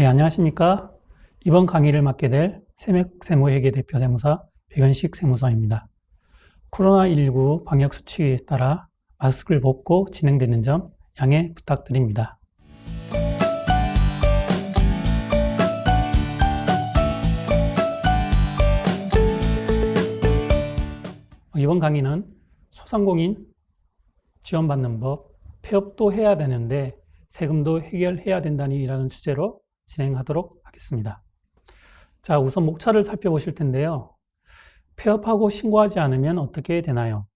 안녕하십니까. 이번 강의를 맡게 될 세무회계 대표 세무사 백연식 세무사입니다. 코로나19 방역 수칙에 따라 마스크를 벗고 진행되는 점 양해 부탁드립니다. 이번 강의는 소상공인 지원받는 법, 폐업도 해야 되는데 세금도 해결해야 된다니라는 주제로 진행하도록 하겠습니다. 자, 우선 목차를 살펴보실 텐데요. 폐업하고 신고하지 않으면 어떻게 되나요?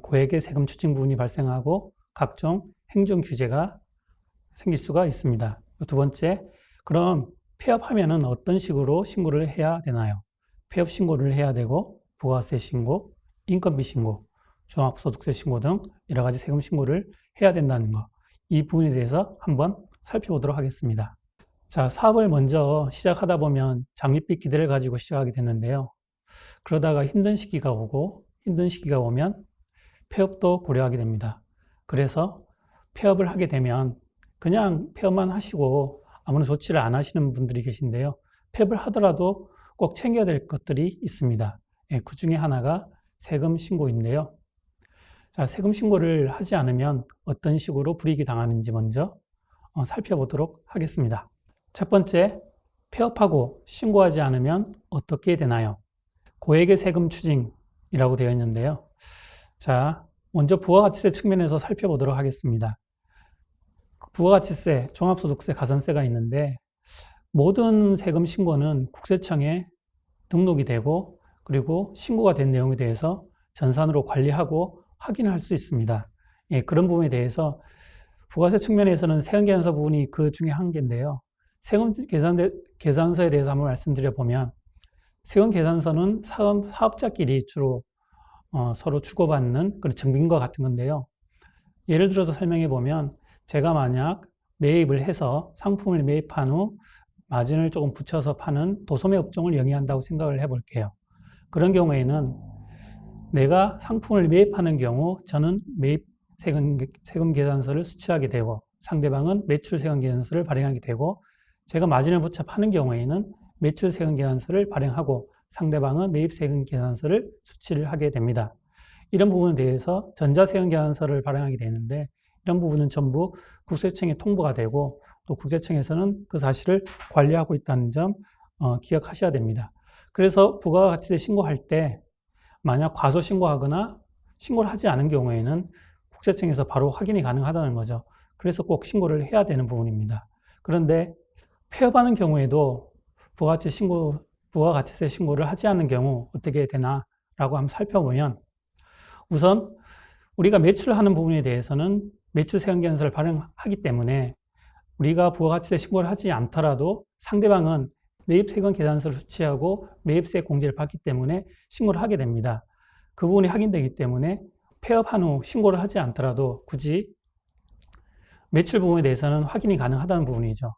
고액의 세금 추징 부분이 발생하고 각종 행정 규제가 생길 수가 있습니다. 두 번째, 그럼 폐업하면은 어떤 식으로 신고를 해야 되나요? 폐업 신고를 해야 되고 부가세 신고, 인건비 신고, 종합소득세 신고 등 여러 가지 세금 신고를 해야 된다는 거, 이 부분에 대해서 한번 살펴보도록 하겠습니다. 자, 사업을 먼저 시작하다 보면 장밋빛 기대를 가지고 시작하게 되는데요. 그러다가 힘든 시기가 오고 힘든 시기가 오면 폐업도 고려하게 됩니다. 그래서 폐업을 하게 되면 그냥 폐업만 하시고 아무런 조치를 안 하시는 분들이 계신데요. 폐업을 하더라도 꼭 챙겨야 될 것들이 있습니다. 그 중에 하나가 세금 신고인데요. 자, 세금 신고를 하지 않으면 어떤 식으로 불이익이 당하는지 먼저 살펴보도록 하겠습니다. 첫 번째, 폐업하고 신고하지 않으면 어떻게 되나요? 고액의 세금 추징이라고 되어 있는데요. 자, 먼저 부가가치세 측면에서 살펴보도록 하겠습니다. 부가가치세, 종합소득세, 가산세가 있는데 모든 세금 신고는 국세청에 등록이 되고 그리고 신고가 된 내용에 대해서 전산으로 관리하고 확인할 수 있습니다. 그런 부분에 대해서 부가세 측면에서는 세금계산서 부분이 그 중에 한 개인데요. 세금계산서에 대해서 한번 말씀드려보면 세금계산서는 사업자끼리 주로 서로 주고받는 그런 증빙과 같은 건데요. 예를 들어서 설명해보면 제가 만약 매입을 해서 상품을 매입한 후 마진을 조금 붙여서 파는 도소매 업종을 영위한다고 생각을 해볼게요. 그런 경우에는 내가 상품을 매입하는 경우 저는 매입 세금계산서를 수취하게 되고 상대방은 매출세금계산서를 발행하게 되고 제가 마진을 붙여 파는 경우에는 매출세금계산서를 발행하고 상대방은 매입세금계산서를 수취를 하게 됩니다. 이런 부분에 대해서 전자세금계산서를 발행하게 되는데 이런 부분은 전부 국세청에 통보가 되고 또 국세청에서는 그 사실을 관리하고 있다는 점 기억하셔야 됩니다. 그래서 부가가치세 신고할 때 만약 과소신고하거나 신고를 하지 않은 경우에는 국세청에서 바로 확인이 가능하다는 거죠. 그래서 꼭 신고를 해야 되는 부분입니다. 그런데 폐업하는 경우에도 부가가치세 신고를 하지 않는 경우 어떻게 되나라고 한번 살펴보면 우선 우리가 매출하는 부분에 대해서는 매출세금계산서를 발행하기 때문에 우리가 부가가치세 신고를 하지 않더라도 상대방은 매입세금계산서를 수취하고 매입세 공제를 받기 때문에 신고를 하게 됩니다. 그 부분이 확인되기 때문에 폐업한 후 신고를 하지 않더라도 굳이 매출 부분에 대해서는 확인이 가능하다는 부분이죠.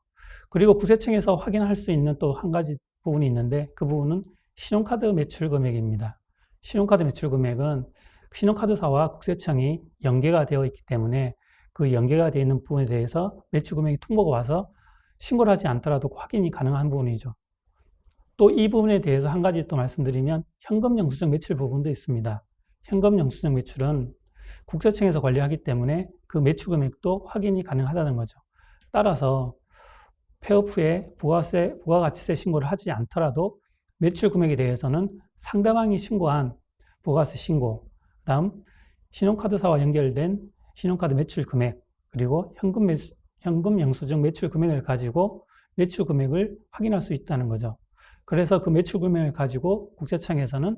그리고 국세청에서 확인할 수 있는 또 한 가지 부분이 있는데 그 부분은 신용카드 매출 금액입니다. 신용카드 매출 금액은 신용카드사와 국세청이 연계가 되어 있기 때문에 그 연계가 되어 있는 부분에 대해서 매출 금액이 통보가 와서 신고를 하지 않더라도 확인이 가능한 부분이죠. 또 이 부분에 대해서 한 가지 또 말씀드리면 현금 영수증 매출 부분도 있습니다. 현금 영수증 매출은 국세청에서 관리하기 때문에 그 매출 금액도 확인이 가능하다는 거죠. 따라서 폐업 후에 부가가치세 신고를 하지 않더라도 매출 금액에 대해서는 상대방이 신고한 부가세 신고, 그다음 신용카드사와 연결된 신용카드 매출 금액, 그리고 현금 영수증 매출 금액을 가지고 매출 금액을 확인할 수 있다는 거죠. 그래서 그 매출 금액을 가지고 국세청에서는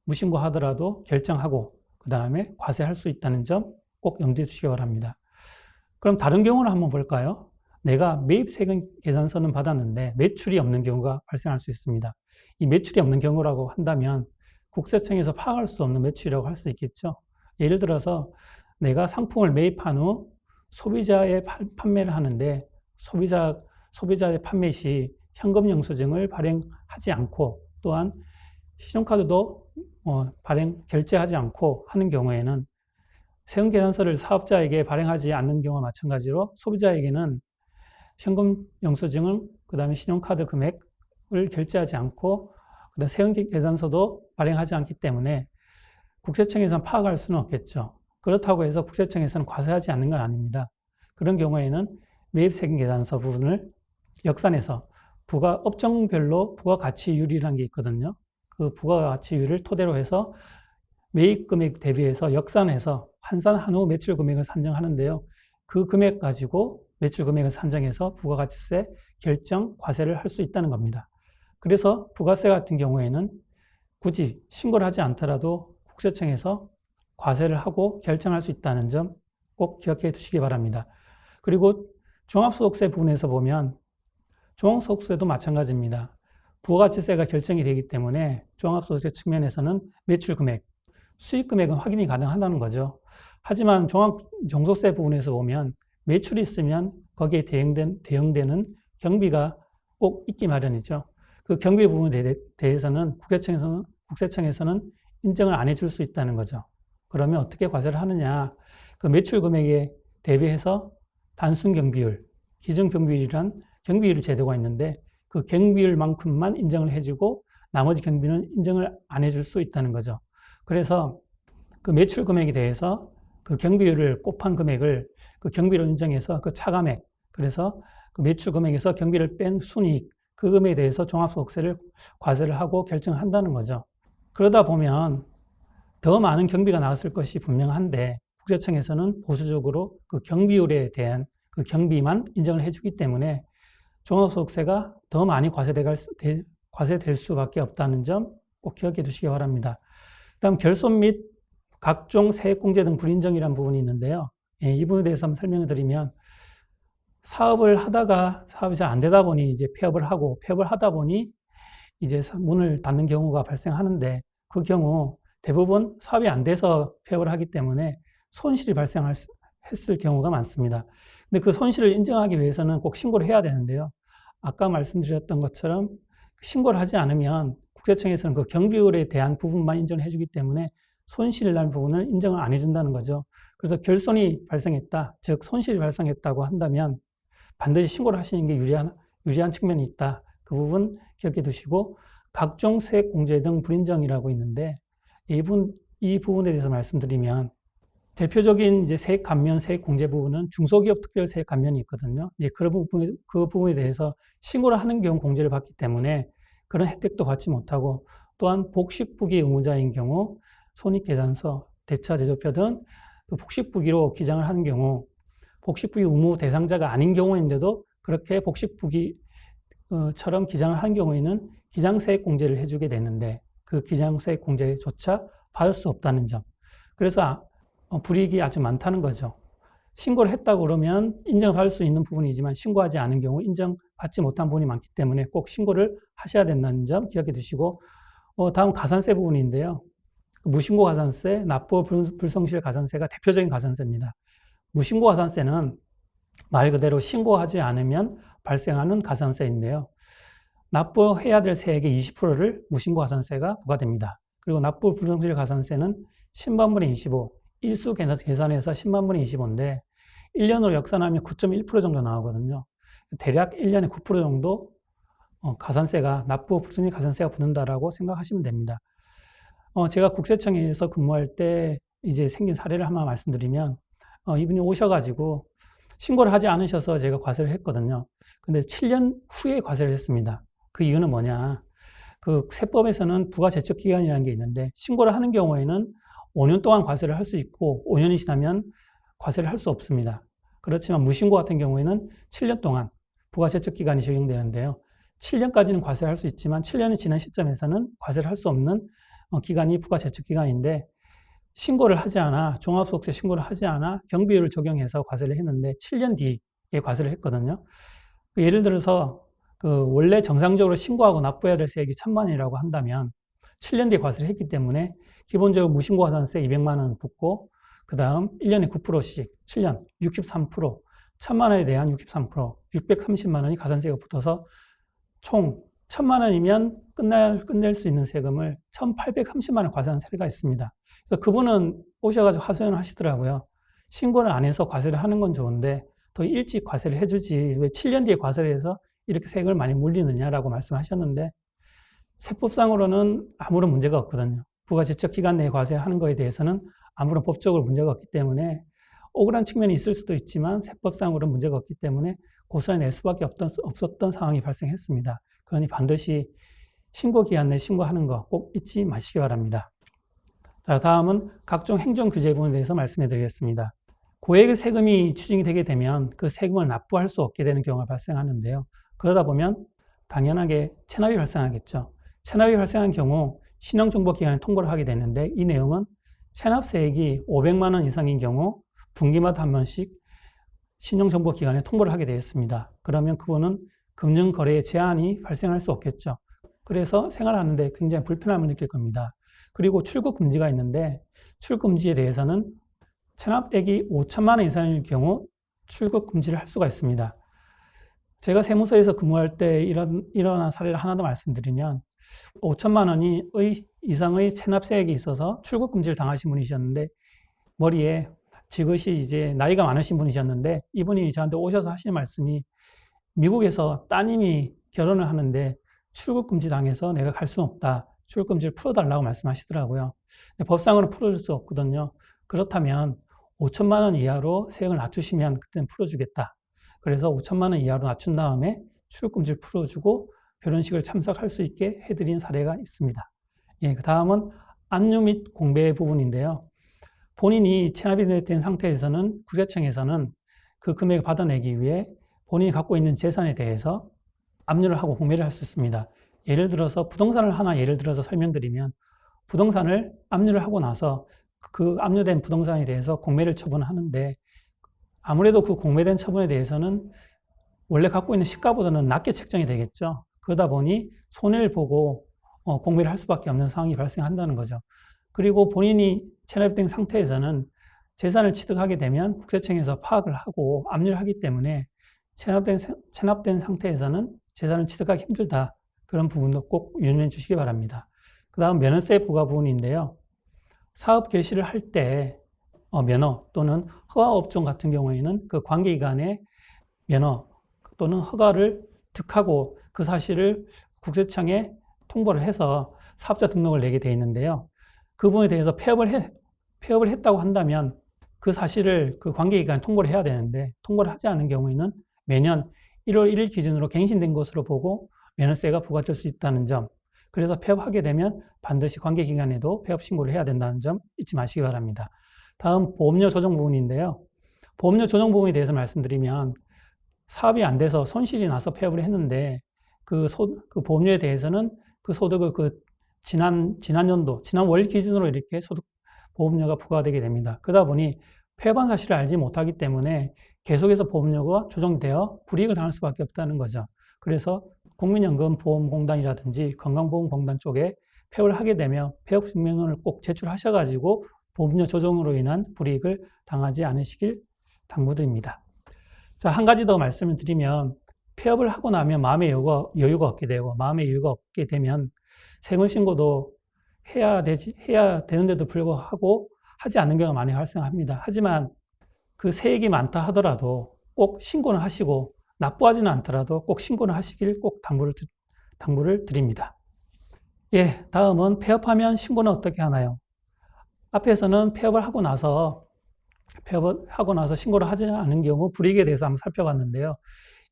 무신고하더라도 결정하고 그 다음에 과세할 수 있다는 점 꼭 염두에 두시기 바랍니다. 그럼 다른 경우를 한번 볼까요? 내가 매입세금계산서는 받았는데 매출이 없는 경우가 발생할 수 있습니다. 이 매출이 없는 경우라고 한다면 국세청에서 파악할 수 없는 매출이라고 할 수 있겠죠. 예를 들어서 내가 상품을 매입한 후 소비자에 판매를 하는데 소비자의 판매 시 현금 영수증을 발행하지 않고 또한 신용카드도 결제하지 않고 하는 경우에는 세금계산서를 사업자에게 발행하지 않는 경우와 마찬가지로 소비자에게는 현금 영수증을 그 다음에 신용카드 금액을 결제하지 않고, 그 다음에 세금계산서도 발행하지 않기 때문에 국세청에서는 파악할 수는 없겠죠. 그렇다고 해서 국세청에서는 과세하지 않는 건 아닙니다. 그런 경우에는 매입세금계산서 부분을 역산해서 업종별로 부가가치율이라는 게 있거든요. 그 부가가치율을 토대로 해서 매입금액 대비해서 역산해서 환산 후 매출 금액을 산정하는데요. 그 금액 가지고 매출 금액을 산정해서 부가가치세 결정, 과세를 할 수 있다는 겁니다. 그래서 부가세 같은 경우에는 굳이 신고를 하지 않더라도 국세청에서 과세를 하고 결정할 수 있다는 점 꼭 기억해 두시기 바랍니다. 그리고 종합소득세 부분에서 보면 종합소득세도 마찬가지입니다. 부가가치세가 결정이 되기 때문에 종합소득세 측면에서는 매출 금액, 수익 금액은 확인이 가능하다는 거죠. 하지만 종속세 부분에서 보면 매출이 있으면 거기에 대응되는 경비가 꼭 있기 마련이죠. 그 경비 부분에 대해서는 국세청에서는 인정을 안 해줄 수 있다는 거죠. 그러면 어떻게 과세를 하느냐? 그 매출 금액에 대비해서 단순 경비율, 기준 경비율이란 경비율 제도가 있는데 그 경비율만큼만 인정을 해주고 나머지 경비는 인정을 안 해줄 수 있다는 거죠. 그래서 그 매출 금액에 대해서 그 경비율을 곱한 금액을 그 경비로 인정해서 그 차감액, 그래서 그 매출 금액에서 경비를 뺀 순이익, 그 금액에 대해서 종합소득세를 과세를 하고 결정한다는 거죠. 그러다 보면 더 많은 경비가 나왔을 것이 분명한데 국세청에서는 보수적으로 그 경비율에 대한 그 경비만 인정을 해주기 때문에 종합소득세가 더 많이 과세될 수밖에 없다는 점 꼭 기억해 두시기 바랍니다. 다음 결손 및 각종 세액공제 등 불인정이라는 부분이 있는데요. 이 부분에 대해서 한번 설명을 드리면 사업을 하다가 사업이 잘 안 되다 보니 이제 폐업을 하다 보니 이제 문을 닫는 경우가 발생하는데 그 경우 대부분 사업이 안 돼서 폐업을 하기 때문에 손실이 발생했을 경우가 많습니다. 근데 그 손실을 인정하기 위해서는 꼭 신고를 해야 되는데요. 아까 말씀드렸던 것처럼 신고를 하지 않으면 국세청에서는 그 경비율에 대한 부분만 인정을 해주기 때문에 손실을 난 부분을 인정을 안 해준다는 거죠. 그래서 결손이 발생했다, 즉 손실이 발생했다고 한다면 반드시 신고를 하시는 게 유리한 측면이 있다. 그 부분 기억해 두시고 각종 세액 공제 등 불인정이라고 있는데 이 부분에 대해서 말씀드리면 대표적인 이제 세액 감면, 세액 공제 부분은 중소기업 특별 세액 감면이 있거든요. 이제 그 부분에 대해서 신고를 하는 경우 공제를 받기 때문에 그런 혜택도 받지 못하고 또한 복식부기 의무자인 경우 손익계산서, 대차 제조표 등 그 복식부기로 기장을 하는 경우 복식부기 의무 대상자가 아닌 경우인데도 그렇게 복식부기처럼 기장을 한 경우에는 기장세액 공제를 해주게 되는데 그 기장세액 공제조차 받을 수 없다는 점. 그래서 불이익이 아주 많다는 거죠. 신고를 했다고 그러면 인정받을 수 있는 부분이지만 신고하지 않은 경우 인정받지 못한 부분이 많기 때문에 꼭 신고를 하셔야 된다는 점 기억해 두시고 다음 가산세 부분인데요. 무신고 가산세, 납부 불성실 가산세가 대표적인 가산세입니다. 무신고 가산세는 말 그대로 신고하지 않으면 발생하는 가산세인데요. 납부해야 될 세액의 20%를 무신고 가산세가 부과됩니다. 그리고 납부 불성실 가산세는 10만분의 25, 일수 계산해서 10만분의 25인데 1년으로 역산하면 9.1% 정도 나오거든요. 대략 1년에 9% 정도 가산세가, 납부 불성실 가산세가 붙는다라고 생각하시면 됩니다. 제가 국세청에서 근무할 때 이제 생긴 사례를 하나 말씀드리면 이분이 오셔가지고 신고를 하지 않으셔서 제가 과세를 했거든요. 근데 7년 후에 과세를 했습니다. 그 이유는 뭐냐? 그 세법에서는 부가제척기간이라는 게 있는데 신고를 하는 경우에는 5년 동안 과세를 할 수 있고 5년이 지나면 과세를 할 수 없습니다. 그렇지만 무신고 같은 경우에는 7년 동안 부가제척기간이 적용되는데요. 7년까지는 과세를 할 수 있지만 7년이 지난 시점에서는 과세를 할 수 없는 기간이 부가제척기간인데 신고를 하지 않아, 종합소득세 신고를 하지 않아 경비율을 적용해서 과세를 했는데 7년 뒤에 과세를 했거든요. 예를 들어서 원래 정상적으로 신고하고 납부해야 될 세액이 1,000만 원이라고 한다면 7년 뒤에 과세를 했기 때문에 기본적으로 무신고 가산세 200만 원 붙고 그 다음 1년에 9%씩 7년 63%, 1,000만 원에 대한 63%, 630만 원이 가산세가 붙어서 총 1,000만 원이면 끝낼 수 있는 세금을 1,830만 원 과세한 사례가 있습니다. 그래서 그분은 오셔가지고 하소연을 하시더라고요. 신고를 안 해서 과세를 하는 건 좋은데 더 일찍 과세를 해주지 왜 7년 뒤에 과세를 해서 이렇게 세금을 많이 물리느냐라고 말씀하셨는데 세법상으로는 아무런 문제가 없거든요. 부가지적 기간 내에 과세하는 것에 대해서는 아무런 법적으로 문제가 없기 때문에 억울한 측면이 있을 수도 있지만 세법상으로는 문제가 없기 때문에 고소를 낼 수밖에 없었던 상황이 발생했습니다. 그러니 반드시 신고기한 내에 신고하는 거 꼭 잊지 마시기 바랍니다. 자, 다음은 각종 행정규제 부분에 대해서 말씀해 드리겠습니다. 고액의 세금이 추징이 되게 되면 그 세금을 납부할 수 없게 되는 경우가 발생하는데요. 그러다 보면 당연하게 체납이 발생하겠죠. 체납이 발생한 경우 신용정보기관에 통보를 하게 되는데 이 내용은 체납세액이 500만 원 이상인 경우 분기마다 한 번씩 신용정보기관에 통보를 하게 되었습니다. 그러면 그분은 금융거래에 제한이 발생할 수 없겠죠. 그래서 생활하는데 굉장히 불편함을 느낄 겁니다. 그리고 출국 금지가 있는데 출국 금지에 대해서는 체납액이 5천만 원 이상일 경우 출국 금지를 할 수가 있습니다. 제가 세무서에서 근무할 때 일어난 사례를 하나 더 말씀드리면 5천만 원이 이상의 체납세액이 있어서 출국 금지를 당하신 분이셨는데 머리에 지그시 이제 나이가 많으신 분이셨는데 이분이 저한테 오셔서 하시는 말씀이 미국에서 따님이 결혼을 하는데 출국 금지 당해서 내가 갈 수는 없다. 출국 금지를 풀어달라고 말씀하시더라고요. 법상으로는 풀어줄 수 없거든요. 그렇다면 5천만 원 이하로 세액을 낮추시면 그때는 풀어주겠다. 그래서 5천만 원 이하로 낮춘 다음에 출국 금지를 풀어주고 결혼식을 참석할 수 있게 해드린 사례가 있습니다. 예, 그 다음은 압류 및 공배 부분인데요. 본인이 체납이 된 상태에서는 국세청에서는 그 금액을 받아내기 위해 본인이 갖고 있는 재산에 대해서 압류를 하고 공매를 할 수 있습니다. 예를 들어서 부동산을 하나 예를 들어서 설명드리면 부동산을 압류를 하고 나서 그 압류된 부동산에 대해서 공매를 처분하는데 아무래도 그 공매된 처분에 대해서는 원래 갖고 있는 시가보다는 낮게 책정이 되겠죠. 그러다 보니 손해를 보고 공매를 할 수밖에 없는 상황이 발생한다는 거죠. 그리고 본인이 체납된 상태에서는 재산을 취득하게 되면 국세청에서 파악을 하고 압류를 하기 때문에 체납된 상태에서는 재산을 취득하기 힘들다. 그런 부분도 꼭 유념해 주시기 바랍니다. 그 다음 면허세 부과 부분인데요. 사업 개시를 할 때 면허 또는 허가업종 같은 경우에는 그 관계기관의 면허 또는 허가를 득하고 그 사실을 국세청에 통보를 해서 사업자 등록을 내게 되어 있는데요. 그 부분에 대해서 폐업을 했다고 한다면 그 사실을 그 관계기관에 통보를 해야 되는데 통보를 하지 않은 경우에는 매년 1월 1일 기준으로 갱신된 것으로 보고 면허세가 부과될 수 있다는 점, 그래서 폐업하게 되면 반드시 관계기관에도 폐업 신고를 해야 된다는 점 잊지 마시기 바랍니다. 다음 보험료 조정 부분인데요. 보험료 조정 부분에 대해서 말씀드리면 사업이 안 돼서 손실이 나서 폐업을 했는데 그 보험료에 대해서는 그 소득을 지난 연도, 지난 월 기준으로 이렇게 보험료가 부과되게 됩니다. 그러다 보니 폐업한 사실을 알지 못하기 때문에 계속해서 보험료가 조정되어 불이익을 당할 수밖에 없다는 거죠. 그래서 국민연금보험공단이라든지 건강보험공단 쪽에 폐업을 하게 되면 폐업 증명을 꼭 제출하셔가지고 보험료 조정으로 인한 불이익을 당하지 않으시길 당부드립니다. 자, 한 가지 더 말씀을 드리면 폐업을 하고 나면 마음의 여유가 없게 되고 마음의 여유가 없게 되면 세금 신고도 해야 되는데도 불구하고 하지 않는 경우가 많이 발생합니다. 하지만 그 세액이 많다 하더라도 꼭 신고는 하시고 납부하지는 않더라도 꼭 신고는 하시길 꼭 당부를 드립니다. 예, 다음은 폐업하면 신고는 어떻게 하나요? 앞에서는 폐업을 하고 나서 신고를 하지 않은 경우 불이익에 대해서 한번 살펴봤는데요.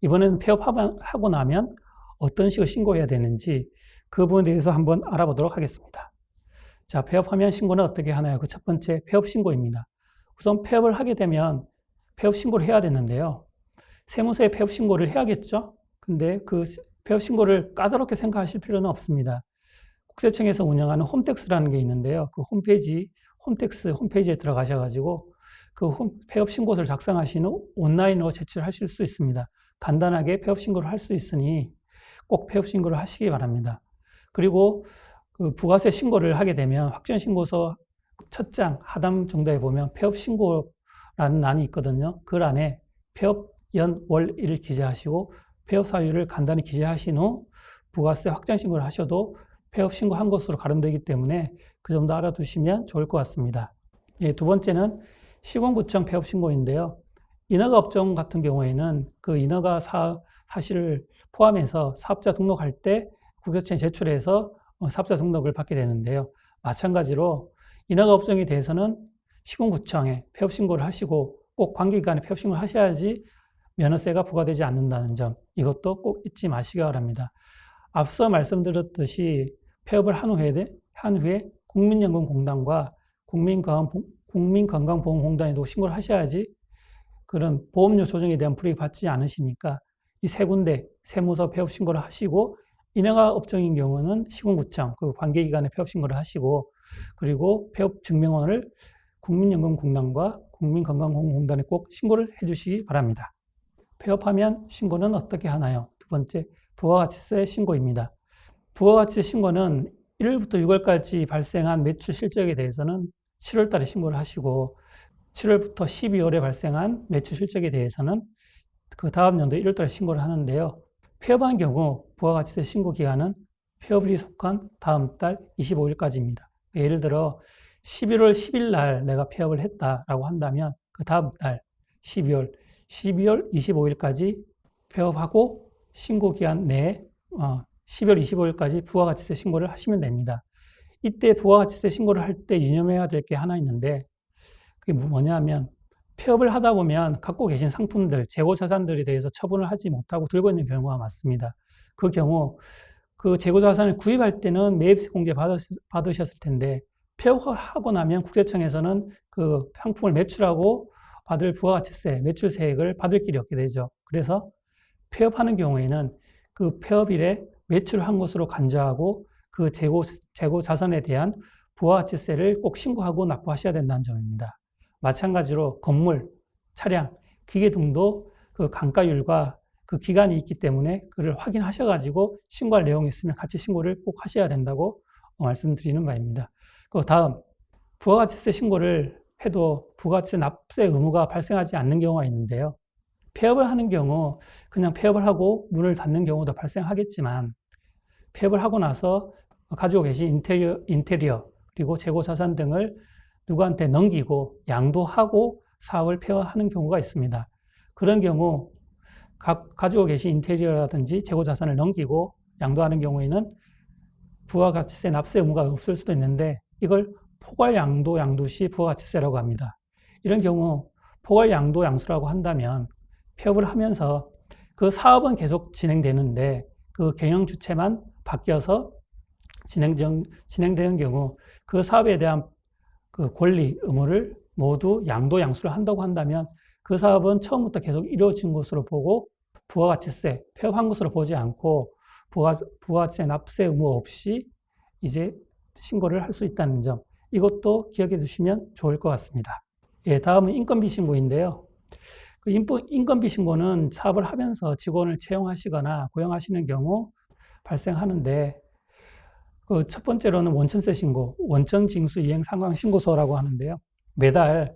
이번에는 폐업하고 나면 어떤 식으로 신고해야 되는지 그 부분에 대해서 한번 알아보도록 하겠습니다. 자, 폐업하면 신고는 어떻게 하나요? 그 첫 번째 폐업 신고입니다. 우선 폐업을 하게 되면 폐업 신고를 해야 되는데요. 세무서에 폐업 신고를 해야겠죠? 근데 그 폐업 신고를 까다롭게 생각하실 필요는 없습니다. 국세청에서 운영하는 홈택스라는 게 있는데요. 그 홈택스 홈페이지에 들어가셔가지고 그 폐업 신고서를 작성하신 후 온라인으로 제출하실 수 있습니다. 간단하게 폐업 신고를 할 수 있으니 꼭 폐업 신고를 하시기 바랍니다. 그리고 그 부가세 신고를 하게 되면 확정신고서 첫 장 하단 정도에 보면 폐업 신고라는欄이 있거든요. 그欄에 폐업 연, 월, 일을 기재하시고 폐업 사유를 간단히 기재하신 후 부가세 확정 신고를 하셔도 폐업 신고한 것으로 가름되기 때문에 그 점도 알아두시면 좋을 것 같습니다. 예, 두 번째는 시군구청 폐업 신고인데요. 인허가 업종 같은 경우에는 그 인허가 사실을 포함해서 사업자 등록할 때 국세청에 제출해서 사업자 등록을 받게 되는데요. 마찬가지로 인허가업종에 대해서는 시군구청에 폐업신고를 하시고 꼭 관계기관에 폐업신고를 하셔야지 면허세가 부과되지 않는다는 점, 이것도 꼭 잊지 마시기 바랍니다. 앞서 말씀드렸듯이 폐업을 한 후에 국민연금공단과 국민건강보험공단에도 신고를 하셔야지 그런 보험료 조정에 대한 불이익 받지 않으시니까 이 세 군데 세무서 폐업 신고를 하시고, 인허가 업종인 경우는 시군구청, 그 관계기관에 폐업 신고를 하시고, 그리고 폐업 증명원을 국민연금공단과 국민건강보험공단에 꼭 신고를 해주시기 바랍니다. 폐업하면 신고는 어떻게 하나요? 두 번째, 부가가치세 신고입니다. 부가가치세 신고는 1월부터 6월까지 발생한 매출 실적에 대해서는 7월 달에 신고를 하시고, 7월부터 12월에 발생한 매출 실적에 대해서는 그 다음 연도 1월 달에 신고를 하는데요. 폐업한 경우 부가가치세 신고 기간은 폐업일이 속한 다음 달 25일까지입니다. 예를 들어 11월 10일 날 내가 폐업을 했다라고 한다면 그 다음 달 12월 25일까지 폐업하고 신고 기한 내에 12월 25일까지 부가가치세 신고를 하시면 됩니다. 이때 부가가치세 신고를 할 때 유념해야 될 게 하나 있는데, 그게 뭐냐면 폐업을 하다 보면 갖고 계신 상품들, 재고자산들에 대해서 처분을 하지 못하고 들고 있는 경우가 많습니다. 그 경우 그 재고자산을 구입할 때는 매입세 공제 받으셨을 텐데 폐업하고 나면 국세청에서는 그 상품을 매출하고 받을 부가가치세, 매출세액을 받을 길이 없게 되죠. 그래서 폐업하는 경우에는 그 폐업일에 매출한 것으로 간주하고 그 재고 자산에 대한 부가가치세를 꼭 신고하고 납부하셔야 된다는 점입니다. 마찬가지로 건물, 차량, 기계 등도 그 감가율과 그 기간이 있기 때문에 그를 확인하셔가지고 신고할 내용이 있으면 같이 신고를 꼭 하셔야 된다고 말씀드리는 바입니다. 그 다음, 부가가치세 신고를 해도 부가가치세 납세 의무가 발생하지 않는 경우가 있는데요. 폐업을 하는 경우 그냥 폐업을 하고 문을 닫는 경우도 발생하겠지만, 폐업을 하고 나서 가지고 계신 인테리어 그리고 재고자산 등을 누구한테 넘기고 양도하고 사업을 폐업하는 경우가 있습니다. 그런 경우 가지고 계신 인테리어라든지 재고자산을 넘기고 양도하는 경우에는 부가가치세 납세 의무가 없을 수도 있는데, 이걸 포괄양도 양도시 부가가치세라고 합니다. 이런 경우 포괄양도 양수라고 한다면 폐업을 하면서 그 사업은 계속 진행되는데 그 경영 주체만 바뀌어서 진행되는 경우 그 사업에 대한 그 권리, 의무를 모두 양도 양수를 한다고 한다면 그 사업은 처음부터 계속 이루어진 것으로 보고 부가가치세, 폐업한 것으로 보지 않고 부가가치세 납세 의무 없이 이제 신고를 할 수 있다는 점, 이것도 기억해 두시면 좋을 것 같습니다. 예, 다음은 인건비 신고인데요. 그 인건비 신고는 사업을 하면서 직원을 채용하시거나 고용하시는 경우 발생하는데, 그 첫 번째로는 원천세 신고, 원천징수 이행 상황 신고서라고 하는데요. 매달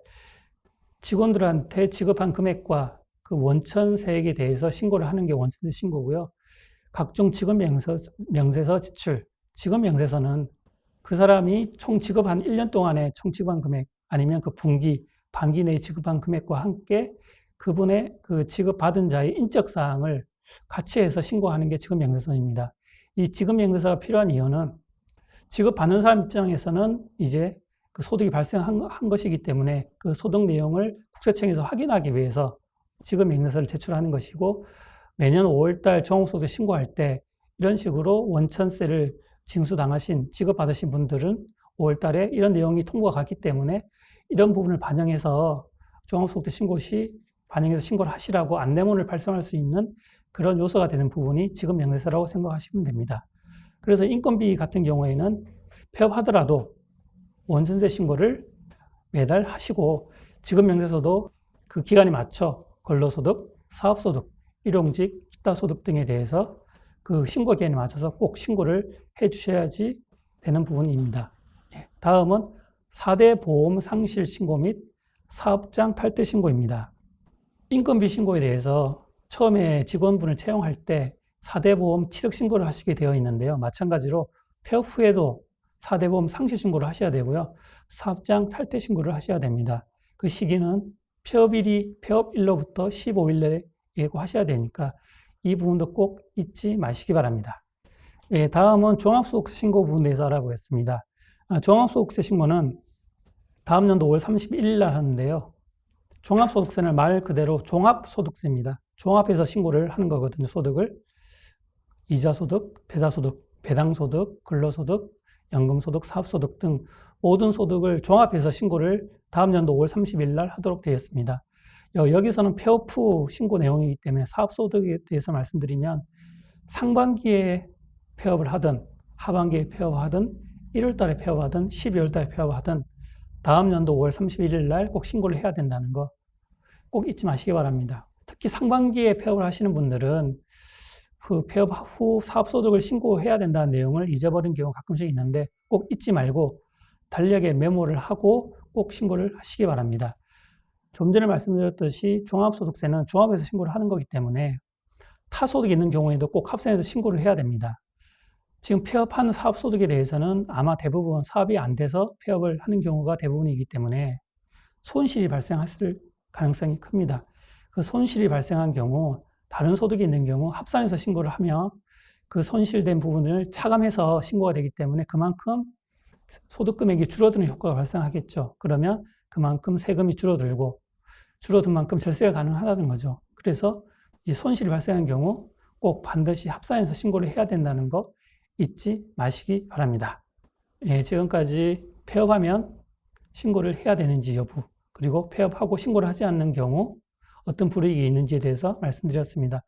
직원들한테 지급한 금액과 그 원천세액에 대해서 신고를 하는 게 원천세 신고고요. 각종 지급 명세서 제출, 지급 명세서는 그 사람이 총 지급한 1년 동안에 총 지급한 금액, 아니면 그 분기, 반기 내에 지급한 금액과 함께 그분의 그 지급받은 자의 인적 사항을 같이 해서 신고하는 게 지급 명세서입니다. 이 지급 명세서가 필요한 이유는 지급받는 사람 입장에서는 이제 그 소득이 발생한 것이기 때문에 그 소득 내용을 국세청에서 확인하기 위해서 지급 명세서를 제출하는 것이고, 매년 5월달 종합소득 신고할 때 이런 식으로 원천세를 징수당하신, 지급받으신 분들은 5월달에 이런 내용이 통보가 갔기 때문에 이런 부분을 반영해서 종합소득 신고 시 반영해서 신고를 하시라고 안내문을 발송할 수 있는 그런 요소가 되는 부분이 지급 명세서라고 생각하시면 됩니다. 그래서 인건비 같은 경우에는 폐업하더라도 원천세 신고를 매달 하시고, 지급 명세서도 그 기간에 맞춰 근로소득, 사업소득, 일용직, 기타 소득 등에 대해서 그 신고 기간에 맞춰서 꼭 신고를 해 주셔야지 되는 부분입니다. 다음은 4대 보험 상실 신고 및 사업장 탈퇴 신고입니다. 인건비 신고에 대해서 처음에 직원분을 채용할 때 4대 보험 취득 신고를 하시게 되어 있는데요. 마찬가지로 폐업 후에도 4대 보험 상실 신고를 하셔야 되고요. 사업장 탈퇴 신고를 하셔야 됩니다. 그 시기는 폐업일로부터 15일 내에 예고하셔야 되니까 이 부분도 꼭 잊지 마시기 바랍니다. 예, 다음은 종합소득세 신고 부분에 대해서 알아보겠습니다. 종합소득세 신고는 다음 연도 5월 31일 날 하는데요. 종합소득세는 말 그대로 종합소득세입니다. 종합해서 신고를 하는 거거든요, 소득을. 이자소득, 배자소득, 배당소득, 근로소득, 연금소득, 사업소득 등 모든 소득을 종합해서 신고를 다음 연도 5월 30일 날 하도록 되어 있습니다. 여기서는 폐업 후 신고 내용이기 때문에 사업소득에 대해서 말씀드리면 상반기에 폐업을 하든 하반기에 폐업하든 1월 달에 폐업하든 12월 달에 폐업하든 다음 연도 5월 31일 날 꼭 신고를 해야 된다는 거 꼭 잊지 마시기 바랍니다. 특히 상반기에 폐업을 하시는 분들은 그 폐업 후 사업소득을 신고해야 된다는 내용을 잊어버린 경우가 가끔씩 있는데 꼭 잊지 말고 달력에 메모를 하고 꼭 신고를 하시기 바랍니다. 좀 전에 말씀드렸듯이 종합소득세는 종합해서 신고를 하는 거기 때문에 타소득이 있는 경우에도 꼭 합산해서 신고를 해야 됩니다. 지금 폐업하는 사업소득에 대해서는 아마 대부분 사업이 안 돼서 폐업을 하는 경우가 대부분이기 때문에 손실이 발생했을 가능성이 큽니다. 그 손실이 발생한 경우, 다른 소득이 있는 경우 합산해서 신고를 하면 그 손실된 부분을 차감해서 신고가 되기 때문에 그만큼 소득 금액이 줄어드는 효과가 발생하겠죠. 그러면 그만큼 세금이 줄어들고 줄어든 만큼 절세가 가능하다는 거죠. 그래서 이 손실이 발생한 경우 꼭 반드시 합산해서 신고를 해야 된다는 거 잊지 마시기 바랍니다. 예, 지금까지 폐업하면 신고를 해야 되는지 여부, 그리고 폐업하고 신고를 하지 않는 경우 어떤 불이익이 있는지에 대해서 말씀드렸습니다.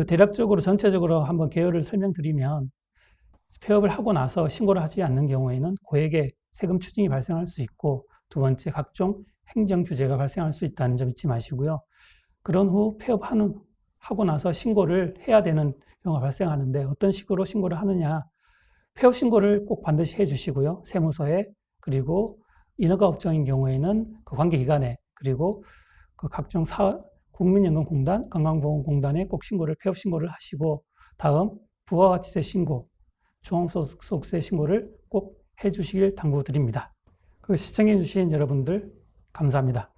대략적으로 전체적으로 한번 개요를 설명드리면 폐업을 하고 나서 신고를 하지 않는 경우에는 고액의 세금 추징이 발생할 수 있고 두 번째 각종 행정 규제가 발생할 수 있다는 점 잊지 마시고요. 그런 후 폐업하고 나서 신고를 해야 되는 경우가 발생하는데 어떤 식으로 신고를 하느냐. 폐업 신고를 꼭 반드시 해 주시고요. 세무서에 그리고 인허가 업종인 경우에는 그 관계기관에 그리고 그 각종 국민연금공단, 건강보험공단에 꼭 폐업 신고를 하시고 다음 부가가치세 신고, 종합소득세 신고를 꼭 해주시길 당부드립니다. 시청해 주신 여러분들 감사합니다.